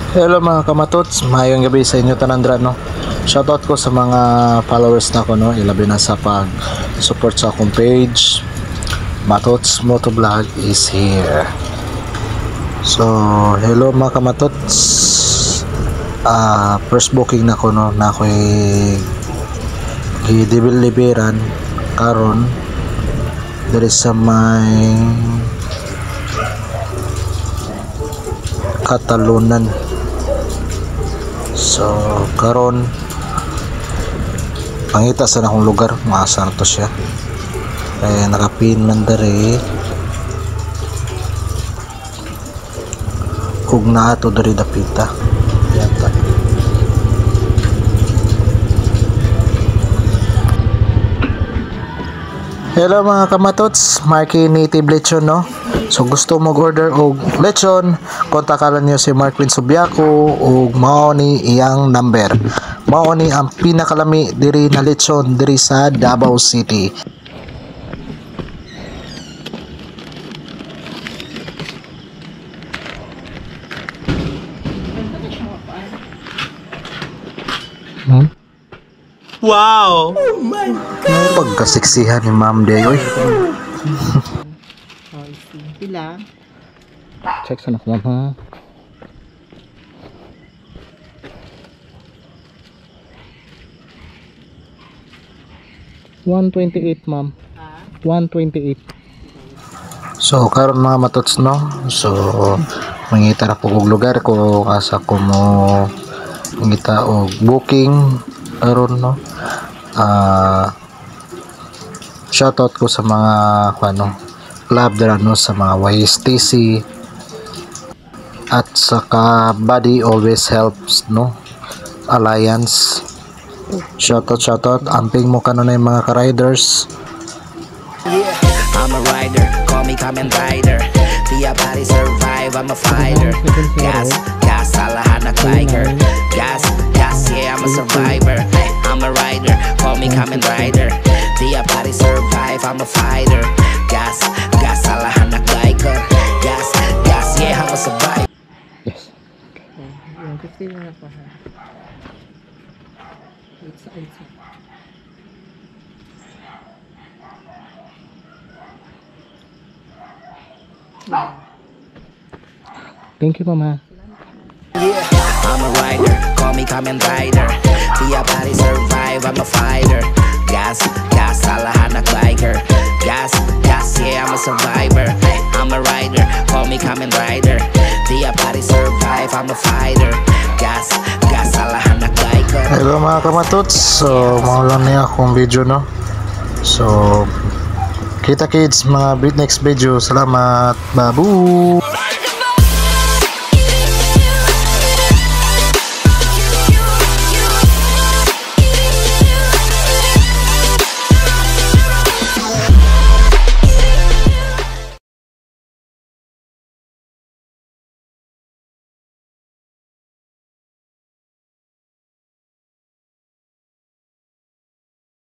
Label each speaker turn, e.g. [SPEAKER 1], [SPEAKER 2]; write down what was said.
[SPEAKER 1] Hello mga kamatots, mayong gabi sa inyo tanandra no. Shoutout ko sa mga followers na ko no, ilabi na sa pag support sa akong page. Matots Motovlog is here. So, hello mga kamatots. First booking na ko no, na ako'y i-deliveran karon diri sa may Katalunan. So karon pangita sa akong lugar, maasar to siya. Kaya nakapin man dere. Ug na ato dere dapita. Yata. Hello mga kamatots, Marky Native Lechon no. So gusto mo order og lechon, kontakan niyo si Markwin Subiaco ug mao ni iyang number. Mao ni ang pinakalami diri na lechon diri sa Davao City.
[SPEAKER 2] Wow! Oh my God!
[SPEAKER 1] Pagkasiksihan ni Ma'am Deyoy.
[SPEAKER 3] Pila?
[SPEAKER 1] Check sa nakuha ha. $128 ma'am. 128. So karon mga matots no. So mangita na po og lugar ko asa ko mo mangita og booking karon no. Shoutout ko sa mga club dira no, sa mga YSTC at saka Body Always Helps no Alliance. Shoutout amping mo kanon yung mga ka-riders.
[SPEAKER 2] I'm a rider, call me Kamen Rider. Di a body survive, I'm a fighter. Gas, alahan na biker. Gas, yeah, I'm a survivor. I'm a rider, call me Kamen Rider. Di a body survive, I'm a fighter. Gas, alahan na biker. Gas, yeah, I'm a survivor.
[SPEAKER 1] Yes.
[SPEAKER 3] Yung kasi na pa ha. It's.
[SPEAKER 1] Thank you mama.
[SPEAKER 2] Yeah, I'm a rider, call me Kamen Rider. Di a body survive, I'm a fighter. Gas, alahan na biker. Gas, yeah, I'm a survivor. I'm a rider, call me Kamen Rider. Di a body survive, I'm a fighter. Gas, alahan na biker.
[SPEAKER 1] Hello mga kamatots. So maulan niya akong video no. So kita kids mga next video. Salamat. Babu.